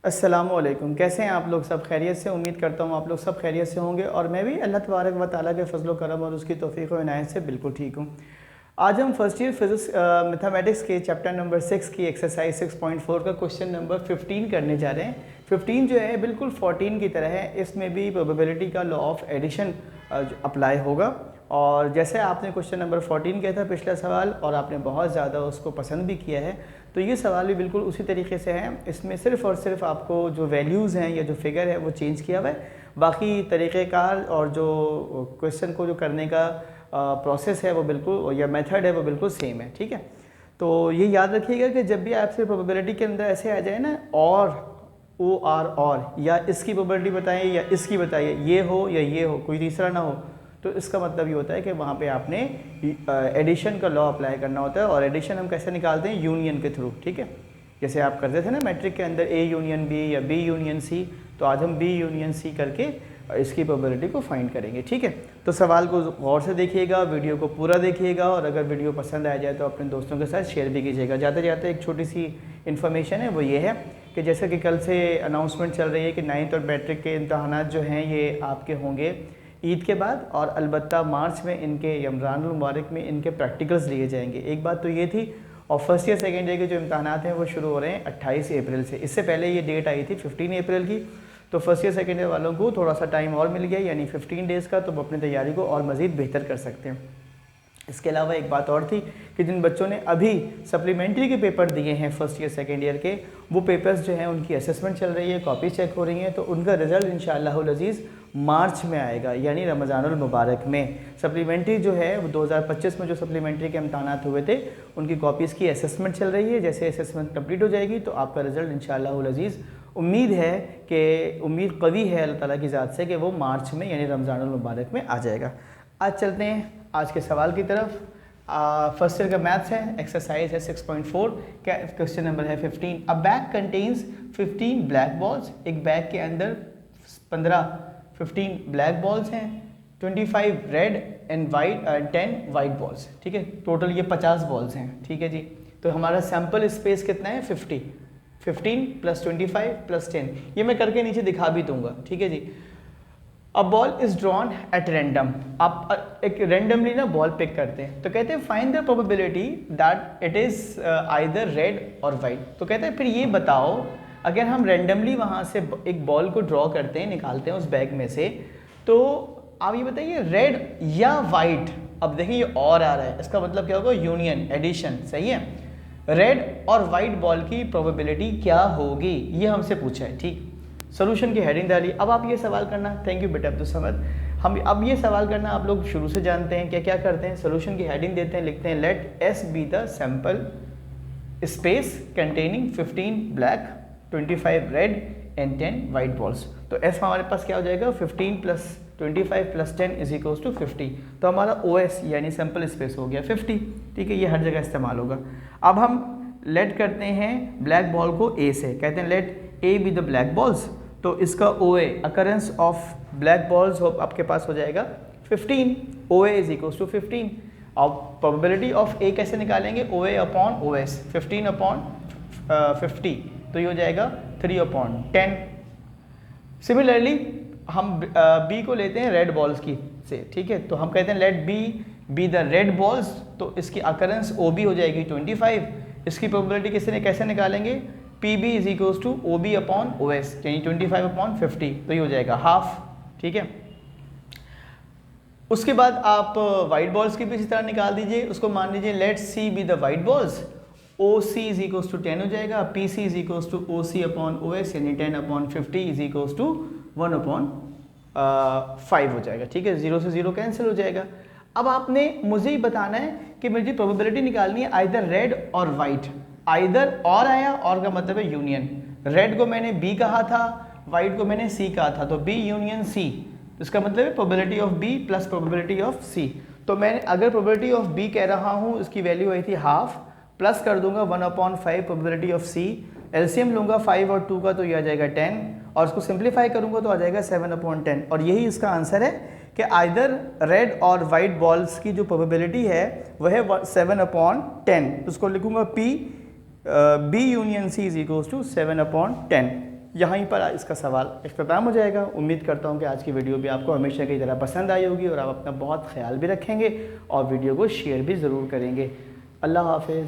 अस्सलामुअलैकुम। कैसे हैं आप लोग? सब खैरियत से? उम्मीद करता हूँ आप लोग सब खैरियत से होंगे और मैं भी अल्लाह तबारक व तआला के फजल करम और उसकी तौफीक व इनायत से बिल्कुल ठीक हूँ। आज हम फर्स्ट ईयर फिजिक्स मैथमेटिक्स के चैप्टर नंबर 6 की एक्सरसाइज 6.4 का क्वेश्चन नंबर 15 करने जा रहे हैं। 15 जो है बिल्कुल 14 की तरह है, इसमें भी प्रोबेबिलिटी का लॉ ऑफ एडिशन अप्लाई होगा। और जैसे आपने क्वेश्चन नंबर 14 किया था पिछला सवाल और आपने बहुत ज़्यादा उसको पसंद भी किया है, तो ये सवाल भी बिल्कुल उसी तरीके से है। इसमें सिर्फ़ और सिर्फ आपको जो वैल्यूज़ हैं या जो फिगर है वो चेंज किया हुआ है, बाकी तरीक़ेकार और जो क्वेश्चन को जो करने का प्रोसेस है वो बिल्कुल, या मेथड है वो बिल्कुल सेम है। ठीक है, तो ये याद रखिएगा कि जब भी आपसे प्रोबेबिलिटी के अंदर ऐसे आ जाए ना, और या इसकी प्रोबेबिलिटी बताइए या इसकी बताइए, ये हो या ये हो, कोई तीसरा ना हो, तो इसका मतलब ये होता है कि वहाँ पे आपने एडिशन का लॉ अप्लाई करना होता है। और एडिशन हम कैसे निकालते हैं? यूनियन के थ्रू। ठीक है, जैसे आप करते थे ना मैट्रिक के अंदर A यूनियन B या B यूनियन C, तो आज हम B यूनियन C करके इसकी प्रोबेबिलिटी को फाइंड करेंगे। ठीक है, तो सवाल को गौर से देखिएगा, वीडियो को पूरा देखिएगा और अगर वीडियो पसंद आ जाए तो अपने दोस्तों के साथ शेयर भी कीजिएगा। जाते जाते एक छोटी सी इन्फॉर्मेशन है, वो ये है कि जैसे कि कल से अनाउंसमेंट चल रही है कि 9th और मैट्रिक के इम्तहानात जो हैं ये आपके होंगे ईद के बाद, और अलबत्ता मार्च में इनके रमज़ानुल मुबारक में इनके प्रैक्टिकल्स लिए जाएंगे। एक बात तो ये थी, और फर्स्ट ईयर सेकेंड ईयर के जो इम्तहानात हैं वो शुरू हो रहे हैं 28 अप्रैल से। इससे पहले ये डेट आई थी 15 अप्रैल की, तो फर्स्ट ईयर सेकेंड ईयर वालों को थोड़ा सा टाइम और मिल गया, यानी 15 डेज़ का, तो वो अपनी तैयारी को और मज़ीद बेहतर कर सकते हैं। इसके अलावा एक बात और थी कि जिन बच्चों ने अभी सप्लीमेंट्री के पेपर दिए हैं फर्स्ट ईयर सेकेंड ईयर के, वो पेपर्स जो हैं उनकी असेसमेंट चल रही है, कॉपी चेक हो रही हैं, तो उनका रिज़ल्ट इंशाअल्लाहुल अज़ीज़ मार्च में आएगा, यानी रमज़ानुल मुबारक में। सप्लीमेंट्री जो है वो 2025 में जो सप्लीमेंट्री के इम्तहानात हुए थे उनकी कॉपीज़ की असेसमेंट चल रही है। जैसे असेसमेंट कंप्लीट हो जाएगी तो आपका रिज़ल्ट इंशाअल्लाहुल अज़ीज़, उम्मीद है कि उम्मीद कवी है अल्लाह ताला की ज़ात से कि वो मार्च में यानी रमज़ानुल मुबारक में आ जाएगा। आज चलते हैं आज के सवाल की तरफ। फर्स्ट ईयर का मैथ्स है, एक्सरसाइज है 6.4 का, क्वेश्चन नंबर है 15। अ बैग कंटेन्स 15 ब्लैक बॉल्स। एक बैग के अंदर 15 ब्लैक बॉल्स हैं, 25 red and white, 10 white balls. ठीक है, टोटल ये 50 बॉल्स हैं। ठीक है जी, तो हमारा सैम्पल स्पेस कितना है? 50। 15 + 25 + 10, ये मैं करके नीचे दिखा भी दूंगा। ठीक है जी। A ball is drawn at random. आप एक रैंडमली ना बॉल पिक करते हैं, तो कहते हैं find the probability that it is either red और वाइट। तो कहते हैं फिर ये बताओ, अगर हम रैंडमली वहाँ से एक बॉल को ड्रॉ करते हैं, निकालते हैं उस बैग में से, तो आप ये बताइए रेड या वाइट। अब देखिए ये और आ रहा है, इसका मतलब क्या होगा? Union, addition. सही है, रेड और वाइट बॉल की प्रोबेबिलिटी क्या होगी, ये हमसे पूछा है। ठीक, सोल्यूशन की हेडिंग डाली। अब आप ये सवाल करना, थैंक यू बेटा अब्दुल समद, हम अब ये सवाल करना आप लोग शुरू से जानते हैं। क्या क्या करते हैं? सोल्यूशन की हेडिंग देते हैं, लिखते हैं let S be the sample space containing 15 black, 25 red and 10 white balls. तो एस हमारे पास क्या हो जाएगा? 15 + 25 + 10 = 50। तो हमारा ओ एस यानी सैंपल स्पेस हो गया 50। ठीक है, ये हर जगह इस्तेमाल होगा। अब हम लेट करते हैं ब्लैक बॉल को ए से, कहते हैं let A be the black balls. तो इसका O A, occurrence of black balls, आपके पास हो जाएगा 15। ओ ए = 15। और प्रोबेबिलिटी ऑफ ए कैसे निकालेंगे? ओ ए अपॉन ओ एस, 15 अपॉन 50, तो ये हो जाएगा 3/10। सिमिलरली हम बी को लेते हैं रेड बॉल्स की से। ठीक है, तो हम कहते हैं let B be the red balls, तो इसकी अकरेंस ओ बी हो जाएगी 25। इसकी प्रोबेबिलिटी कैसे निकालेंगे? P B = OB upon OS, यानी 25/50, तो ये हो जाएगा हाफ। ठीक है, उसके बाद आप वाइट बॉल्स की भी इसी तरह निकाल दीजिए। उसको मान लीजिए let C be the white balls, OC = 10 हो जाएगा, PC = OC अपॉन OS, यानी 10/50 = 1/5 हो जाएगा। ठीक है, 0 से 0 कैंसिल हो जाएगा। अब आपने मुझे ही बताना है कि मुझे प्रोबेबिलिटी निकालनी है आइदर रेड और वाइट। आइदर और आया, और का मतलब है यूनियन। रेड को मैंने बी कहा था, वाइट को मैंने सी कहा था, तो बी यूनियन सी, इसका मतलब है probability of B plus probability of C. तो मैं अगर प्रोबेबिलिटी ऑफ बी कह रहा हूँ, इसकी वैल्यू आई थी हाफ, प्लस कर दूंगा 1/5 प्रोबेबिलिटी ऑफ सी, एलसीएम लूंगा 5 और 2 का, तो ये आ जाएगा 10, और उसको सिंप्लीफाई करूंगा तो आ जाएगा 7/10। और यही इसका आंसर है कि आइदर रेड और वाइट बॉल्स की जो प्रोबेबिलिटी है वह है 7/10। उसको लिखूंगा P B यूनियन C = 7/10। यहीं पर इसका सवाल इख्तिताम हो जाएगा। उम्मीद करता हूँ कि आज की वीडियो भी आपको हमेशा की तरह पसंद आई होगी और आप अपना बहुत ख्याल भी रखेंगे और वीडियो को शेयर भी ज़रूर करेंगे। अल्लाह हाफ़िज़।